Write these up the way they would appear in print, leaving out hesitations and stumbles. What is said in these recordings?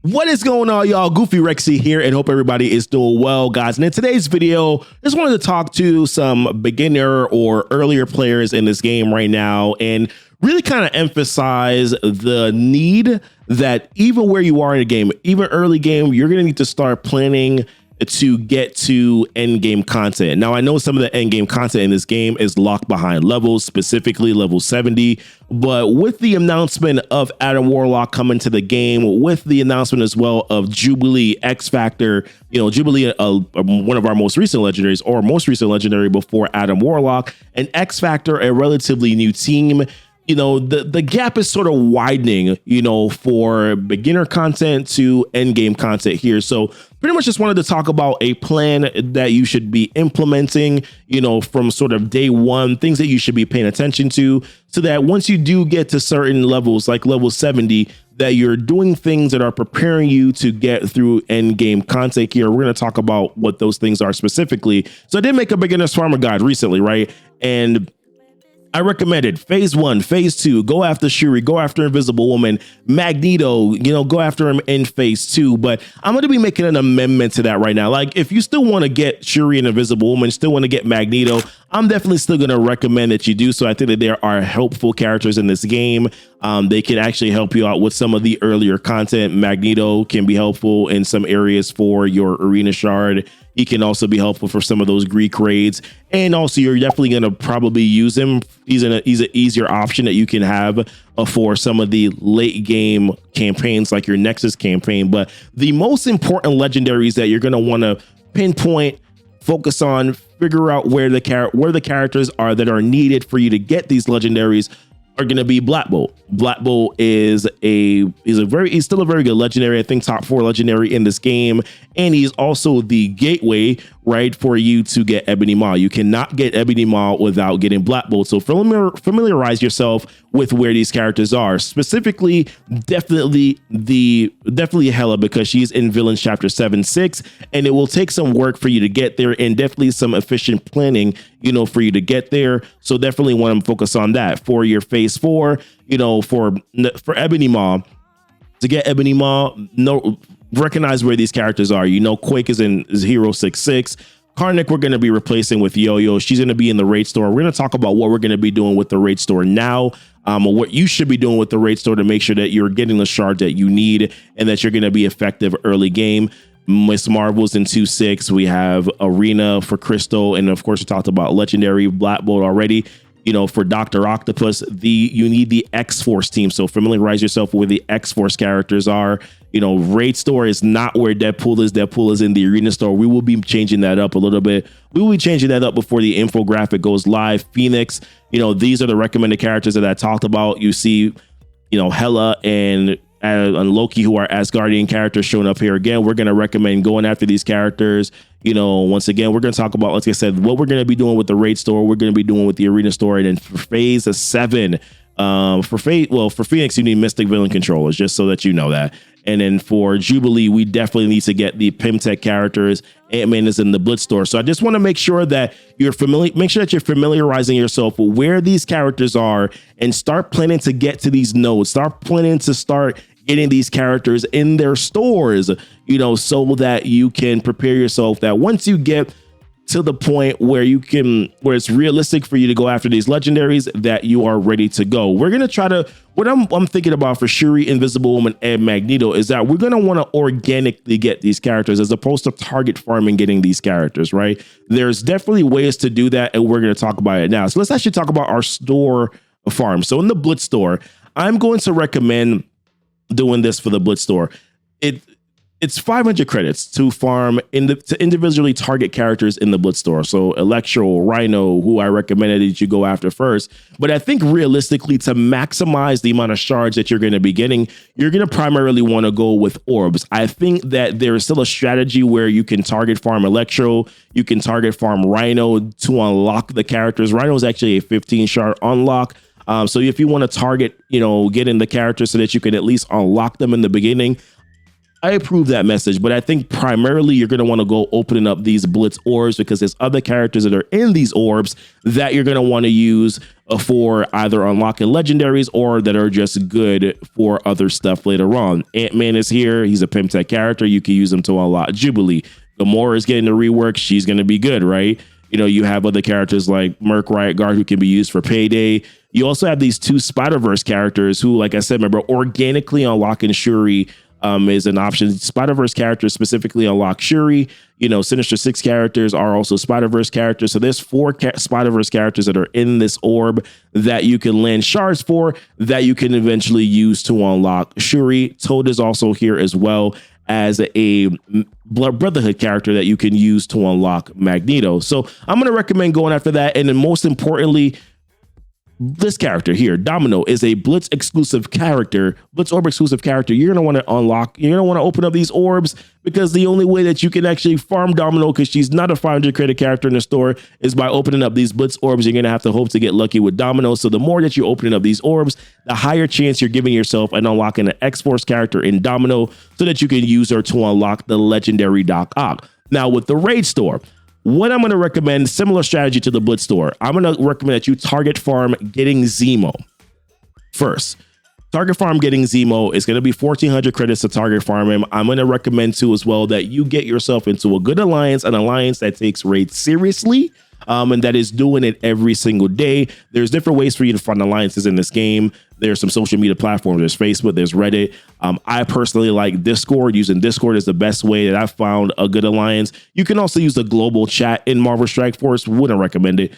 What is going on, y'all? Goofy Rexy here, and hope everybody is doing well, guys. And in today's video, just wanted to talk to some beginner or earlier players in this game right now and really kind of emphasize the need that even where you are in the game, even early game, you're going to need to start planning to get to end game content. Now, I know some of the end game content in this game is locked behind levels, specifically level 70, but with the announcement of Adam Warlock coming to the game, with the announcement as well of Jubilee, X Factor, Jubilee, one of our most recent legendaries, or most recent legendary before Adam Warlock, and X Factor, a relatively new team. The gap is sort of widening, for beginner content to end game content here. So pretty much just wanted to talk about a plan that you should be implementing, from sort of day one, things that you should be paying attention to, so that once you do get to certain levels, like level 70, that you're doing things that are preparing you to get through end game content here. We're going to talk about what those things are specifically. So I did make a beginner's farmer guide recently, right? And I recommended phase 1, phase 2, go after Shuri, go after Invisible Woman, Magneto, go after him in phase 2. But I'm going to be making an amendment to that right now. Like, if you still want to get Shuri and Invisible Woman, still want to get Magneto, I'm definitely still going to recommend that you do so. I think that there are helpful characters in this game. They can actually help you out with some of the earlier content. Magneto can be helpful in some areas for your arena shard. He can also be helpful for some of those Greek raids. And also, you're definitely going to probably use him. He's an easier option that you can have for some of the late game campaigns, like your Nexus campaign. But the most important legendaries that you're going to want to pinpoint, focus on, figure out where the characters are that are needed for you to get these legendaries are going to be Black Bolt. Black Bolt is still a very good legendary. I think top 4 legendary in this game, and he's also the gateway, right, for you to get Ebony Maw. You cannot get Ebony Maw without getting Black Bolt. So familiarize yourself with where these characters are. Specifically, definitely Hela, because she's in Villains Chapter 7-6, and it will take some work for you to get there, and definitely some efficient planning, for you to get there. So definitely want to focus on that for your phase 4. For Ebony Maw, to get Ebony Maw, recognize where these characters are. Quake is Hero 6-6. Karnak we're going to be replacing with Yo-Yo. She's going to be in the raid store. We're going to talk about what we're going to be doing with the raid store now, or what you should be doing with the raid store to make sure that you're getting the shard that you need and that you're going to be effective early game. Miss Marvel's in 2-6. We have Arena for Crystal, and of course we talked about Legendary Black Bolt already. For Dr. Octopus, you need the X-Force team. So familiarize yourself with where the X-Force characters are. Raid store is not where Deadpool is. Deadpool is in the arena store. We will be changing that up a little bit. We will be changing that up before the infographic goes live. Phoenix, these are the recommended characters that I talked about. You see, Hela and Loki, who are Asgardian characters, showing up here again. We're going to recommend going after these characters. Once again, we're going to talk about, like I said, what we're going to be doing with the raid store, we're going to be doing with the arena store. And then for phase 7, for Phoenix, you need Mystic Villain controllers, just so that you know that. And then for Jubilee, we definitely need to get the Pimtech characters. Ant-Man is in the Blitz store. So I just want to make sure that you're familiarizing yourself with where these characters are, and start planning to get to these nodes. Start planning to start getting these characters in their stores, so that you can prepare yourself that once you get to the point where it's realistic for you to go after these legendaries, that you are ready to go. We're going to try to, what I'm thinking about for Shuri, Invisible Woman, and Magneto is that we're going to want to organically get these characters as opposed to target farming getting these characters, right? There's definitely ways to do that, and we're going to talk about it now. So let's actually talk about our store farm. So in the Blitz store, I'm going to recommend doing this for the Blitz store. It's 500 credits to farm to individually target characters in the Blitz store. So Electro, Rhino, who I recommended that you go after first. But I think realistically, to maximize the amount of shards that you're going to be getting, you're going to primarily want to go with orbs. I think that there is still a strategy where you can target farm Electro, you can target farm Rhino to unlock the characters. Rhino is actually a 15 shard unlock. So if you want to target, getting the characters so that you can at least unlock them in the beginning, I approve that message, but I think primarily you're going to want to go opening up these Blitz orbs because there's other characters that are in these orbs that you're going to want to use for either unlocking legendaries or that are just good for other stuff later on. Ant-Man is here. He's a Pimp Tech character. You can use him to unlock Jubilee. Gamora is getting the rework. She's going to be good, right? You know, you have other characters like Merc Riot Guard who can be used for Payday. You also have these 2 Spider-Verse characters who, like I said, remember, organically unlocking Shuri is an option. Spider-Verse characters specifically unlock Shuri. You know, Sinister Six characters are also Spider-Verse characters. So there's 4 Spider-Verse characters that are in this orb that you can land shards for that you can eventually use to unlock Shuri. Toad is also here as well as a Brotherhood character that you can use to unlock Magneto. So I'm going to recommend going after that. And then most importantly, this character here, Domino, is a Blitz exclusive character, Blitz orb exclusive character. You're going to want to unlock, you're going to want to open up these orbs because the only way that you can actually farm Domino, because she's not a 500 credit character in the store, is by opening up these Blitz orbs. You're going to have to hope to get lucky with Domino. So the more that you're opening up these orbs, the higher chance you're giving yourself and unlocking an X-Force character in Domino so that you can use her to unlock the legendary Doc Ock. Now with the raid store, what I'm going to recommend, similar strategy to the Blitz store. I'm going to recommend that you target farm getting Zemo first. Target farm getting Zemo is going to be 1,400 credits to target farm him. I'm going to recommend too as well that you get yourself into a good alliance, an alliance that takes raids seriously. And that is doing it every single day. There's different ways for you to find alliances in this game. There's some social media platforms. There's Facebook, there's Reddit. I personally like Discord. Using Discord is the best way that I've found a good alliance. You can also use the global chat in Marvel Strike Force. Wouldn't recommend it.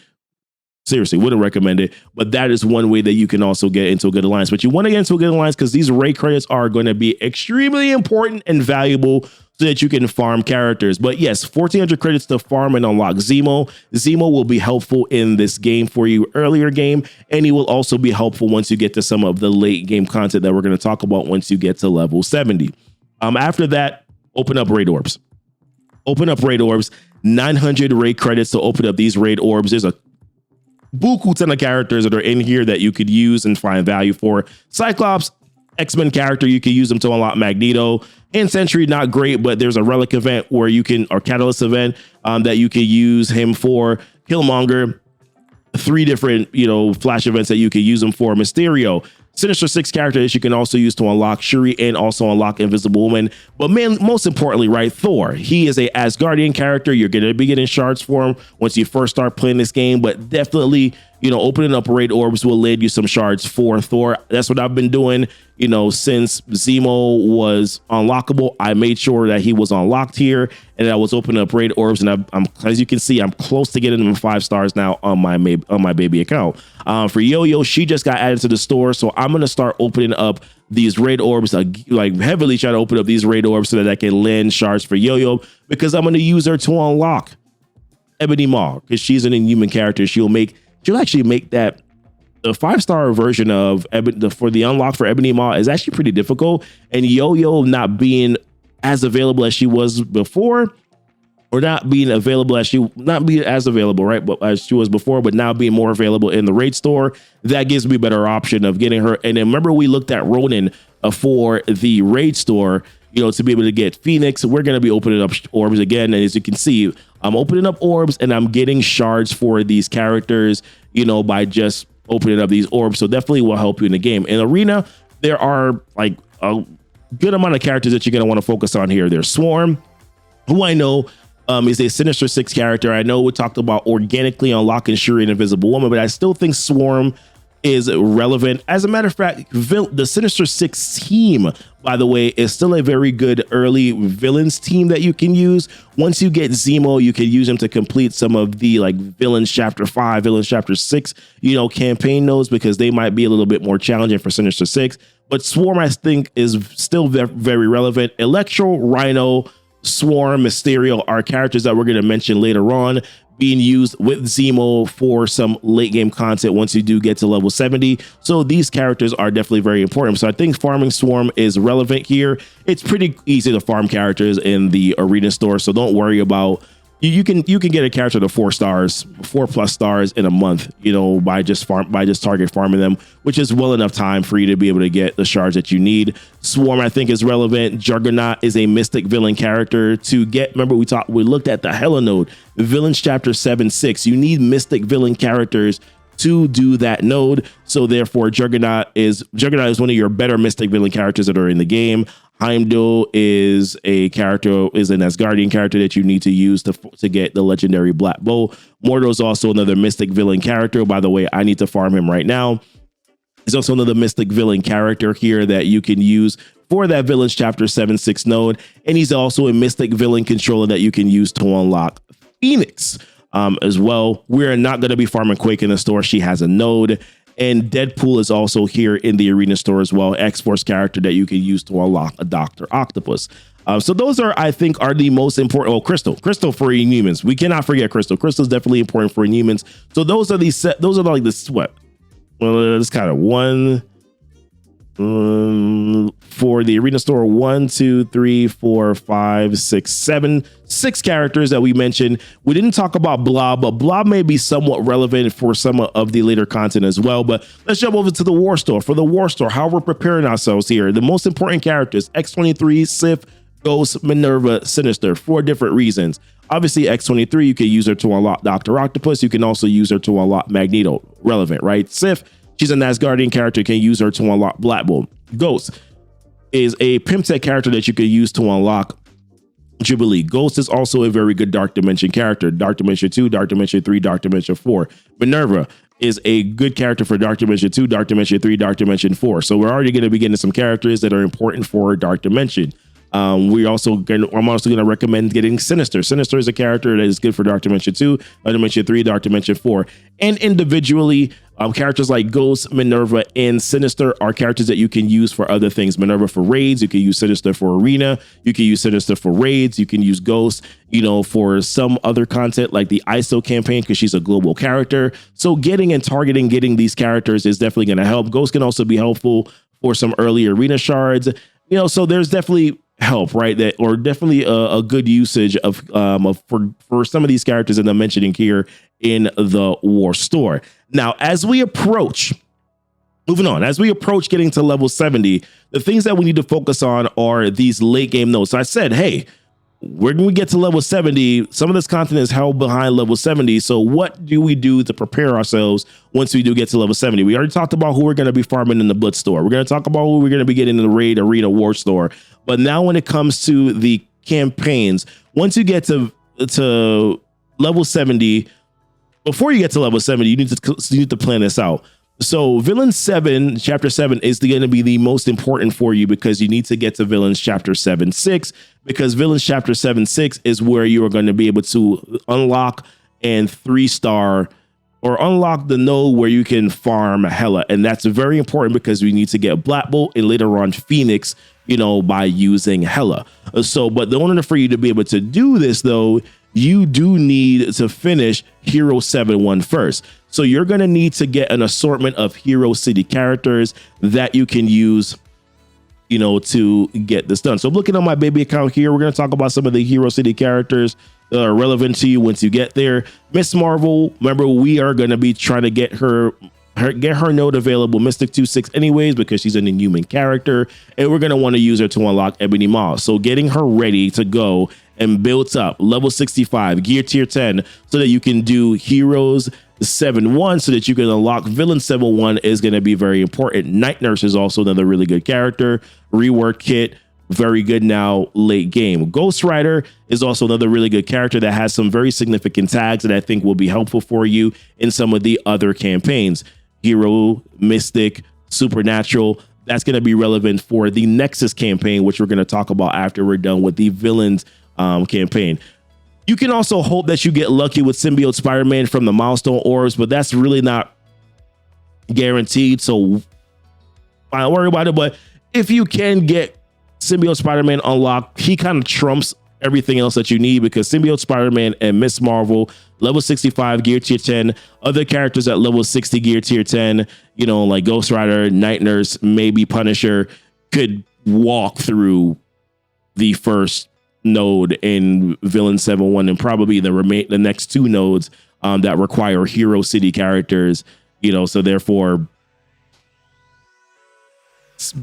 Seriously, wouldn't recommend it. But that is one way that you can also get into a good alliance. But you want to get into a good alliance because these raid credits are going to be extremely important and valuable so that you can farm characters. But yes, 1,400 credits to farm and unlock Zemo. Zemo will be helpful in this game for you, earlier game, and he will also be helpful once you get to some of the late game content that we're going to talk about once you get to level 70. After that, open up raid orbs. Open up raid orbs. 900 raid credits to open up these raid orbs. There's a buku ton of characters that are in here that you could use and find value for. Cyclops, X-Men character, you can use them to unlock Magneto. And Sentry, not great, but there's a relic event where you can, or catalyst event that you can use him for. Killmonger, 3 different, flash events that you can use him for. Mysterio, Sinister Six characters you can also use to unlock Shuri and also unlock Invisible Woman. But man, most importantly, right, Thor. He is a Asgardian character. You're going to be getting shards for him once you first start playing this game, but definitely, opening up raid orbs will land you some shards for Thor. That's what I've been doing, since Zemo was unlockable. I made sure that he was unlocked here and I was opening up raid orbs. And I'm as you can see, I'm close to getting them 5 stars now on my baby account. For Yo-Yo, she just got added to the store. So I'm going to start opening up these raid orbs, like heavily try to open up these raid orbs so that I can land shards for Yo-Yo, because I'm going to use her to unlock Ebony Maw, because she's an Inhuman character. She'll actually make that the 5-star version of for the unlock for Ebony Maw is actually pretty difficult. And Yo-Yo not being as available as she was before, or not being as available, right? But as she was before, but now being more available in the raid store, that gives me a better option of getting her. And then remember, we looked at Ronin for the raid store, to be able to get Phoenix. We're going to be opening up orbs again. And as you can see, I'm opening up orbs and I'm getting shards for these characters, by just opening up these orbs. So definitely will help you in the game. In Arena, there are like a good amount of characters that you're going to want to focus on here. There's Swarm, who I know is a Sinister Six character. I know we talked about organically unlocking Shuri and Invisible Woman, but I still think Swarm is relevant. As a matter of fact, the Sinister Six team, by the way, is still a very good early villains team that you can use. Once you get Zemo, you can use him to complete some of the villains chapter 5, villains chapter 6, campaign nodes, because they might be a little bit more challenging for Sinister Six. But Swarm, I think, is still very relevant. Electro, Rhino, Swarm, Mysterio are characters that we're going to mention later on, being used with Zemo for some late game content once you do get to level 70. So these characters are definitely very important. So I think farming Swarm is relevant here. It's pretty easy to farm characters in the Arena store, so don't worry about you can get a character to 4+ stars in a month, by just target farming them, which is well enough time for you to be able to get the shards that you need. Swarm, I think, is relevant. Juggernaut is a mystic villain character to get. Remember, we looked at the Hella node, Villains Chapter 7-6. You need mystic villain characters to do that node. So therefore, Juggernaut is one of your better mystic villain characters that are in the game. Heimdall is an Asgardian character that you need to use to get the legendary Black Bow. Mordo is also another mystic villain character. By the way, I need to farm him right now. He's also another mystic villain character here that you can use for that Villains Chapter 7-6 node. And he's also a mystic villain controller that you can use to unlock Phoenix as well. We're not going to be farming Quake in the store. She has a node. And Deadpool is also here in the arena store as well. X-Force character that you can use to unlock a Dr. Octopus. So those are the most important. Oh, Crystal for Inhumans. We cannot forget Crystal. Crystal is definitely important for Inhumans. So those are like this what? Well, it's kind of one for the arena store. 1, 2, 3, 4, 5, 6, 7, 6 characters that we mentioned. We didn't talk about Blob, but Blob may be somewhat relevant for some of the later content as well. But let's jump over to the War Store. For the War Store, how we're preparing ourselves here. The most important characters: X-23, Sif, Ghost, Minerva, Sinister, for different reasons. Obviously, X-23, you can use her to unlock Dr. Octopus. You can also use her to unlock Magneto. Relevant, right? Sif, she's an Asgardian character. You can use her to unlock Black Bolt. Ghost is a Pimp Tech character that you can use to unlock Jubilee. Ghost is also a very good Dark Dimension character. Dark Dimension 2, Dark Dimension 3, Dark Dimension 4. Minerva is a good character for Dark Dimension 2, Dark Dimension 3, Dark Dimension 4. So we're already going to be getting some characters that are important for Dark Dimension. I'm also going to recommend getting Sinister. Sinister is a character that is good for Dark Dimension 2, Dark Dimension 3, Dark Dimension 4. And individually, characters like Ghost, Minerva, and Sinister are characters that you can use for other things. Minerva for raids, you can use Sinister for arena, you can use Sinister for raids, you can use Ghost, for some other content like the ISO campaign, because she's a global character. So getting these characters is definitely going to help. Ghost can also be helpful for some early arena shards. So there's definitely help, right? Definitely a good usage of for some of these characters that I'm mentioning here in the War Store. Now, as we approach getting to level 70, the things that we need to focus on are these late game nodes. So I said, hey, when we get to level 70, some of this content is held behind level 70. So what do we do to prepare ourselves once we do get to level 70? We already talked about who we're going to be farming in the Blitz store. We're going to talk about who we're going to be getting in the Raid Arena War store. But now when it comes to the campaigns, once you get to level 70, before you get to level 70, you need to plan this out. So Villains 7, Chapter 7 is going to be the most important for you, because you need to get to Villains Chapter 7-6, because Villains Chapter 7-6 is where you are going to be able to unlock and 3-star or unlock the node where you can farm Hela. And that's very important because we need to get Black Bolt and later on Phoenix, by using Hela. But in order for you to be able to do this, though, you do need to finish Hero 7-1 first. So you're going to need to get an assortment of Hero City characters that you can use, to get this done. So looking on my baby account here, we're going to talk about some of the Hero City characters that are relevant to you once you get there. Miss Marvel, remember, we are going to be trying to get her node available, Mystic 2-6 anyways, because she's an Inhuman character, and we're going to want to use her to unlock Ebony Maw. So getting her ready to go and built up, level 65, gear tier 10, so that you can do Heroes 7-1, so that you can unlock Villain 7-1 is going to be very important. Night Nurse is also another really good character. Rework Kit, very good now late game. Ghost Rider is also another really good character that has some very significant tags that I think will be helpful for you in some of the other campaigns. Hero, Mystic, Supernatural, that's going to be relevant for the Nexus campaign, which we're going to talk about after we're done with the Villains campaign. You can also hope that you get lucky with Symbiote Spider-Man from the milestone orbs, but that's really not guaranteed, so I don't worry about it. But if you can get Symbiote Spider-Man unlocked, he kind of trumps everything else that you need, because Symbiote Spider-Man and Miss Marvel, level 65, gear tier 10, other characters at level 60, gear tier 10, like Ghost Rider, Night Nurse, maybe Punisher, could walk through the first node in Villain 7-1, and probably the next two nodes that require Hero City characters. So therefore,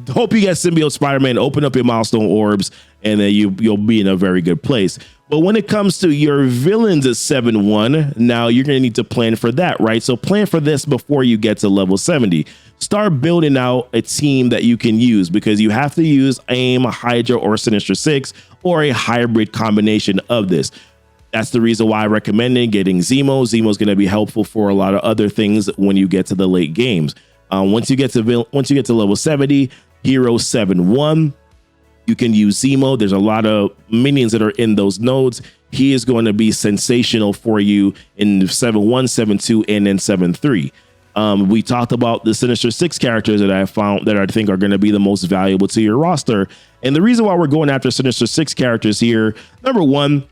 hope you get Symbiote Spider-Man, open up your milestone orbs, and then you'll be in a very good place. But when it comes to your villains at 7-1, now you're going to need to plan for that, right? So plan for this before you get to level 70. Start building out a team that you can use, because you have to use AIM, Hydra, or Sinister Six, or a hybrid combination of this. That's the reason why I recommended getting Zemo. Zemo is going to be helpful for a lot of other things when you get to the late games. Once you get to level 70, Hero 7-1, you can use Zemo. There's a lot of minions that are in those nodes. He is going to be sensational for you in 7-1, 7-2, and then 7-3. We talked about the Sinister Six characters that I found that I think are going to be the most valuable to your roster. And the reason why we're going after Sinister Six characters here, number one,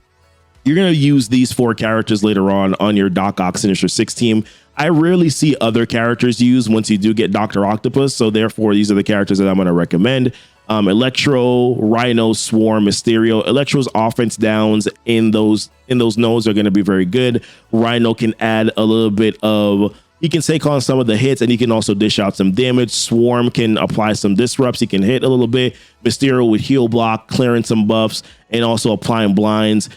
you're going to use these 4 characters later on your Doc Ock Sinister Six team. I rarely see other characters used once you do get Dr. Octopus. So therefore, these are the characters that I'm going to recommend. Electro, Rhino, Swarm, Mysterio. Electro's offense downs in those nodes are going to be very good. Rhino can add a little bit of, he can take on some of the hits, and he can also dish out some damage. Swarm can apply some disrupts. He can hit a little bit. Mysterio with heal block, clearing some buffs, and also applying blinds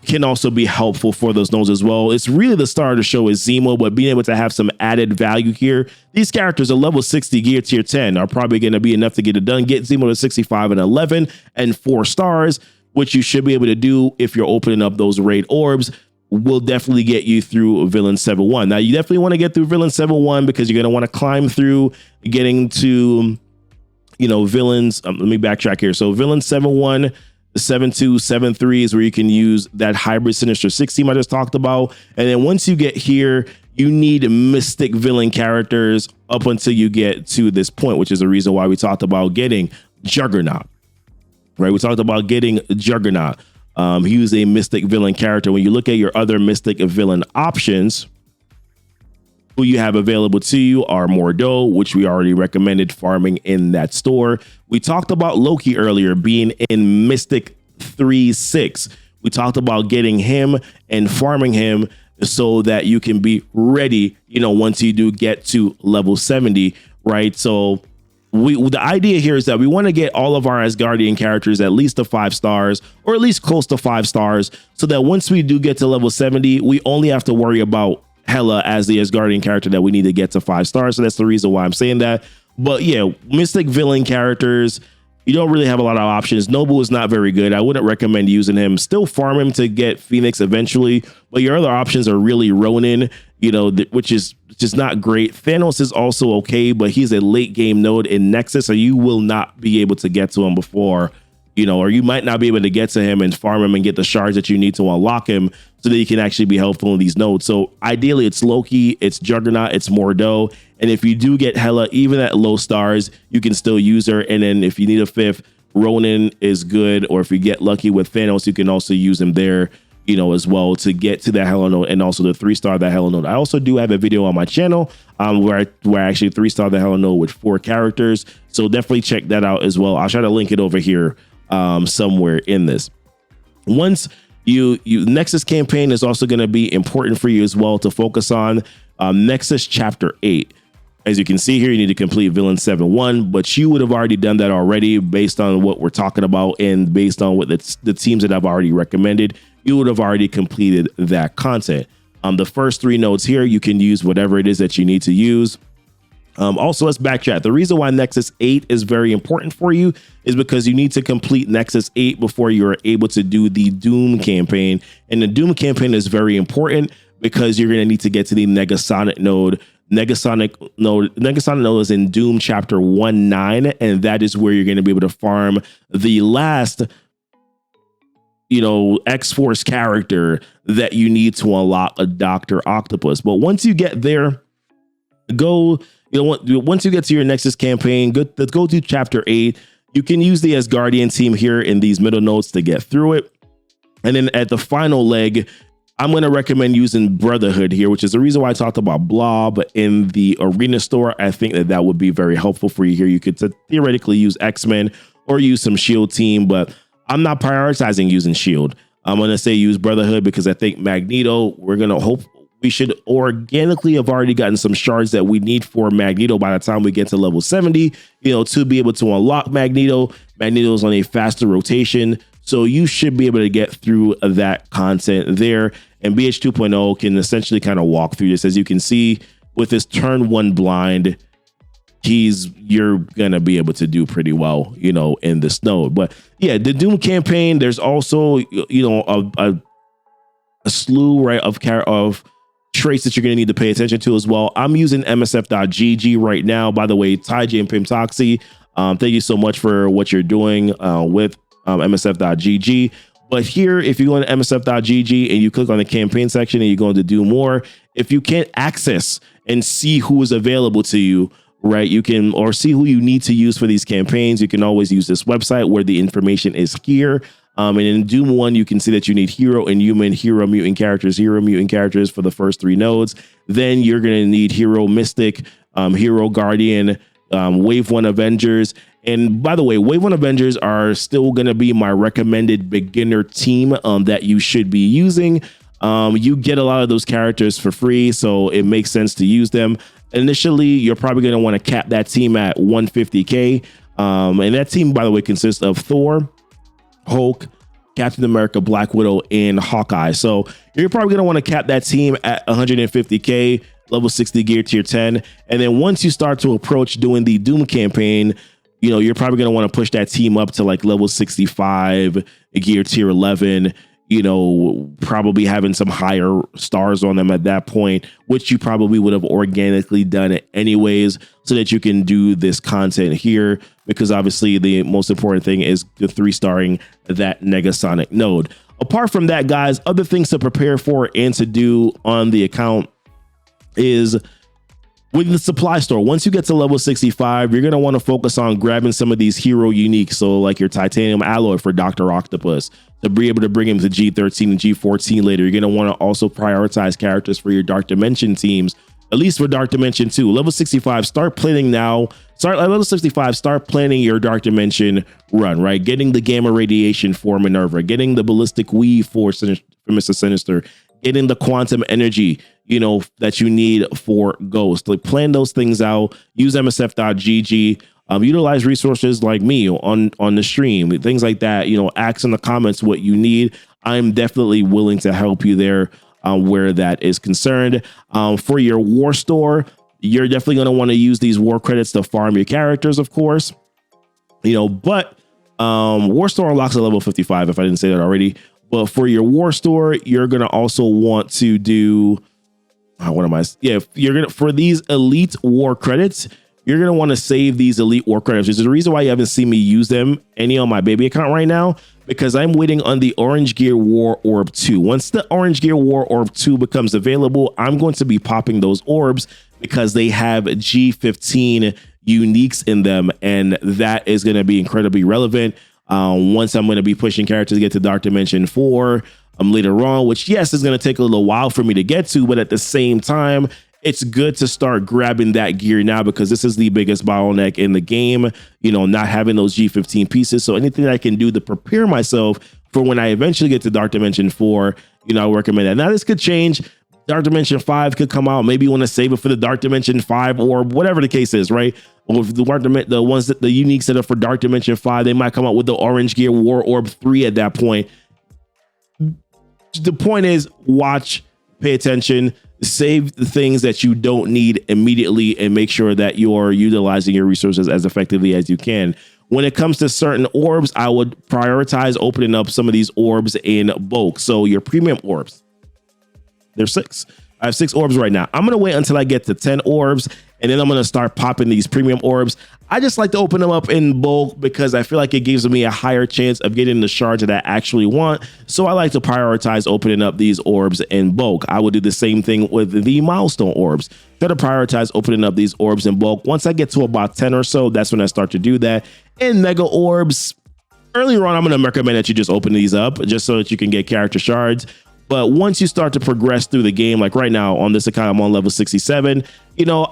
can also be helpful for those nodes as well. It's really the star of the show is Zemo, but being able to have some added value here. These characters are level 60 gear tier 10 are probably going to be enough to get it done. Get Zemo to 65 and 11 and 4 stars, which you should be able to do if you're opening up those raid orbs. Will definitely get you through Villain 7-1. Now, you definitely want to get through Villain 7-1 because you're going to want to climb through getting to, villains. Let me backtrack here. So Villain 7-1, 7-2, 7-3 is where you can use that hybrid Sinister Six team I just talked about. And then once you get here, you need mystic villain characters up until you get to this point, which is the reason why we talked about getting Juggernaut, right? We talked about getting Juggernaut. He's a mystic villain character. When you look at your other mystic villain options, who you have available to you are Mordo, which we already recommended farming in that store. We talked about Loki earlier being in Mystic 3-6. We talked about getting him and farming him so that you can be ready, once you do get to level 70, right? So the idea here is that we want to get all of our Asgardian characters at least to 5 stars, or at least close to 5 stars, so that once we do get to level 70, we only have to worry about Hela as the Asgardian character that we need to get to 5 stars. So that's the reason why I'm saying that. But yeah, mystic villain characters, you don't really have a lot of options. Noble is not very good. I wouldn't recommend using him. Still farm him to get Phoenix eventually, but your other options are really Ronin, which is just not great. Thanos is also okay, but he's a late game node in Nexus, so you will not be able to get to him before, or you might not be able to get to him and farm him and get the shards that you need to unlock him so that he can actually be helpful in these nodes. So ideally it's Loki, it's Juggernaut, it's Mordo. And if you do get Hela, even at low stars, you can still use her. And then if you need a 5th, Ronin is good. Or if you get lucky with Thanos, you can also use him there, as well to get to that Hela node, and also the 3-star that Hela node. I also do have a video on my channel where I actually 3-star the Hela node with 4 characters. So definitely check that out as well. I'll try to link it over here somewhere in this. Once you Nexus campaign is also going to be important for you as well to focus on. Nexus chapter 8. As you can see here, you need to complete Villain 7-1, but you would have already done that already based on what we're talking about and based on what the teams that I've already recommended. You would have already completed that content. The first 3 nodes here, you can use whatever it is that you need to use. Also, let's backtrack. The reason why Nexus 8 is very important for you is because you need to complete Nexus 8 before you're able to do the Doom campaign. And the Doom campaign is very important because you're going to need to get to the Negasonic node. Negasonic node is in Doom chapter 1-9, and that is where you're going to be able to farm the last, X-Force character that you need to unlock a Dr. Octopus. But once you get there, once you get to your Nexus campaign, let's go to chapter 8. You can use the Asgardian team here in these middle nodes to get through it. And then at the final leg, I'm going to recommend using Brotherhood here, which is the reason why I talked about Blob in the arena store. I think that would be very helpful for you here. You could theoretically use X-Men or use some Shield team, but I'm not prioritizing using shield. I'm going to say use Brotherhood because I think Magneto, we should organically have already gotten some shards that we need for Magneto by the time we get to level 70, to be able to unlock Magneto. Magneto is on a faster rotation, so you should be able to get through that content there. And BH 2.0 can essentially kind of walk through this. As you can see with this turn 1 blind, you're gonna be able to do pretty well, in this node. But yeah, the Doom campaign, there's also a slew, right, of traits that you're gonna need to pay attention to as well. I'm using MSF.GG right now. By the way, Ty J and Pimtoxy, thank you so much for what you're doing with MSF.GG. But here, if you go into MSF.GG and you click on the campaign section and you go into do more, if you can't access and see who is available to you, right, you can, or see who you need to use for these campaigns, you can always use this website where the information is here. And in Doom 1, you can see that you need hero and human, hero mutant characters for the first 3 nodes. Then you're going to need hero mystic, hero guardian, wave 1 Avengers. And by the way, wave 1 Avengers are still going to be my recommended beginner team that you should be using. You get a lot of those characters for free, so it makes sense to use them. Initially, you're probably going to want to cap that team at 150k. And that team, by the way, consists of Thor, Hulk, Captain America, Black Widow, and Hawkeye. So you're probably going to want to cap that team at 150k, level 60 gear tier 10. And then once you start to approach doing the Doom campaign, you're probably going to want to push that team up to like level 65, gear tier 11, probably having some higher stars on them at that point, which you probably would have organically done it anyways, so that you can do this content here, because obviously the most important thing is the 3-starring that Negasonic node. Apart from that, guys, other things to prepare for and to do on the account is with the supply store. Once you get to level 65, you're going to want to focus on grabbing some of these hero uniques. So like your titanium alloy for Dr. Octopus, to be able to bring him to G13 and G14 later. You're going to want to also prioritize characters for your Dark Dimension teams, at least for Dark Dimension 2. Level 65, start planning now. Start at level 65, start planning your Dark Dimension run, right? Getting the gamma radiation for Minerva, getting the ballistic weave for Mr. Sinister, getting the quantum energy, that you need for Ghost. Like, plan those things out. Use MSF.GG. Utilize resources like me on the stream, things like that. Ask in the comments what you need. I'm definitely willing to help you there where that is concerned. For your war store, you're definitely going to want to use these war credits to farm your characters, of course. But war store unlocks at level 55, if I didn't say that already. But for your war store, you're going to also want to do for these elite war credits, you're going to want to save these elite war credits. There's a reason why you haven't seen me use them any on my baby account right now, because I'm waiting on the Orange Gear War Orb 2. Once the Orange Gear War Orb 2 becomes available, I'm going to be popping those orbs because they have G15 uniques in them, and that is going to be incredibly relevant. Once I'm going to be pushing characters to get to Dark Dimension 4 later on, which, yes, is going to take a little while for me to get to, but at the same time, it's good to start grabbing that gear now, because this is the biggest bottleneck in the game, not having those G15 pieces. So anything I can do to prepare myself for when I eventually get to Dark Dimension 4, I recommend that. Now, this could change. Dark Dimension 5 could come out. Maybe you want to save it for the Dark Dimension 5 or whatever the case is, right? Or if the uniques that are for Dark Dimension 5, they might come out with the Orange Gear War Orb 3 at that point. The point is, watch, pay attention, save the things that you don't need immediately, and make sure that you're utilizing your resources as effectively as you can. When it comes to certain orbs, I would prioritize opening up some of these orbs in bulk. So your premium orbs, there's 6. I have 6 orbs right now. I'm going to wait until I get to 10 orbs, and then I'm going to start popping these premium orbs. I just like to open them up in bulk because I feel like it gives me a higher chance of getting the shards that I actually want. So I like to prioritize opening up these orbs in bulk. I will do the same thing with the milestone orbs. Try to prioritize opening up these orbs in bulk. Once I get to about 10 or so, that's when I start to do that. In mega orbs, earlier on, I'm going to recommend that you just open these up just so that you can get character shards. But once you start to progress through the game, like right now on this account, I'm on level 67,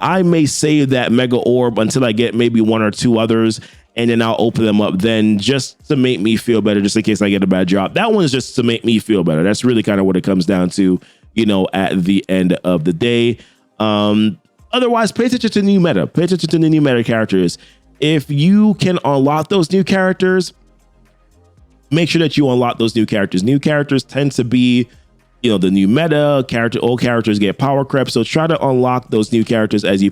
I may save that mega orb until I get maybe 1 or 2 others. and then I'll open them up then just to make me feel better, just in case I get a bad drop. That one is just to make me feel better. That's really kind of what it comes down to, you know, at the end of the day. Otherwise, pay attention to the new meta. Pay attention to the new meta characters. If you can unlock those new characters, make sure that you unlock those new characters. New characters tend to be, you know, the new meta character. Old characters get power creep, so try to unlock those new characters as you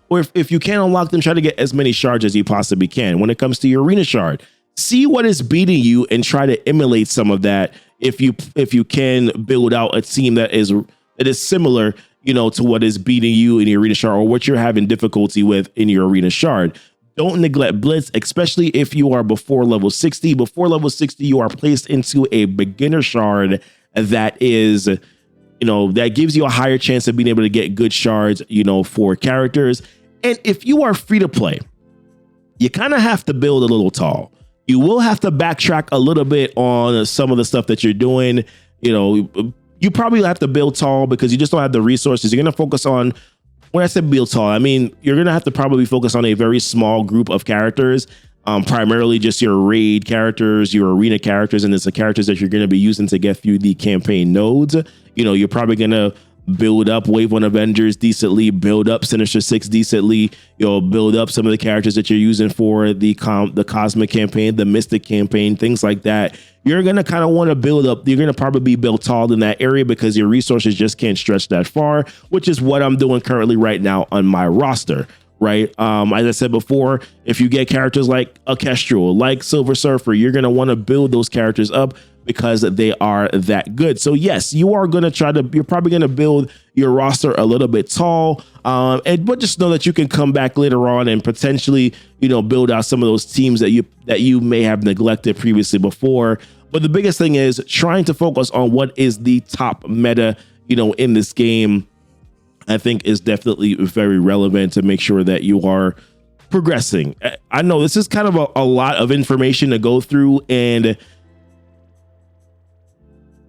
or if you can't unlock them, try to get as many shards as you possibly can. When it comes to your arena shard, see what is beating you and try to emulate some of that. If you can build out a team that is similar, you know, to what is beating you in your arena shard or what you're having difficulty with in your arena shard. Don't neglect blitz, especially if you are before level 60. Before level 60, you are placed into a beginner shard that is, you know, that gives you a higher chance of being able to get good shards, you know, for characters. And if you are free to play, you kind of have to build a little tall. You will have to backtrack a little bit on some of the stuff that you're doing. You know, you probably have to build tall because you just don't have the resources. You're going to focus on, when I said build tall, I mean, you're going to have to probably focus on a very small group of characters, primarily just your raid characters, your arena characters, and it's the characters that you're going to be using to get through the campaign nodes. You know, you're probably going to build up Wave 1 Avengers decently, build up Sinister Six decently, you'll build up some of the characters that you're using for the Cosmic campaign, the Mystic campaign, things like that. You're going to kind of want to build up, you're going to probably be built tall in that area because your resources just can't stretch that far, which is what I'm doing currently right now on my roster. Right. As I said before, if you get characters like a Kestrel, like Silver Surfer, you're going to want to build those characters up because they are that good. So yes, you are going to you're probably going to build your roster a little bit tall. But just know that you can come back later on and potentially, you know, build out some of those teams that you may have neglected previously before. But the biggest thing is trying to focus on what is the top meta, you know, in this game. I think is definitely very relevant to make sure that you are progressing. I know this is kind of a lot of information to go through, and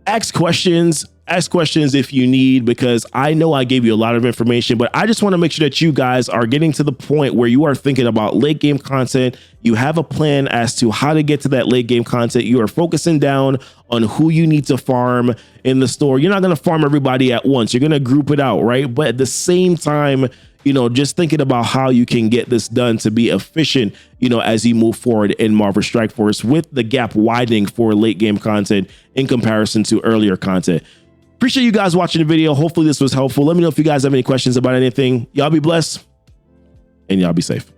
ask questions if you need, because I know I gave you a lot of information, but I just want to make sure that you guys are getting to the point where you are thinking about late game content. You have a plan as to how to get to that late game content. You are focusing down on who you need to farm in the store. You're not going to farm everybody at once. You're going to group it out, right? But at the same time, you know, just thinking about how you can get this done to be efficient, you know, as you move forward in Marvel Strike Force, with the gap widening for late game content in comparison to earlier content. Appreciate you guys watching the video. Hopefully this was helpful. Let me know if you guys have any questions about anything. Y'all be blessed and y'all be safe.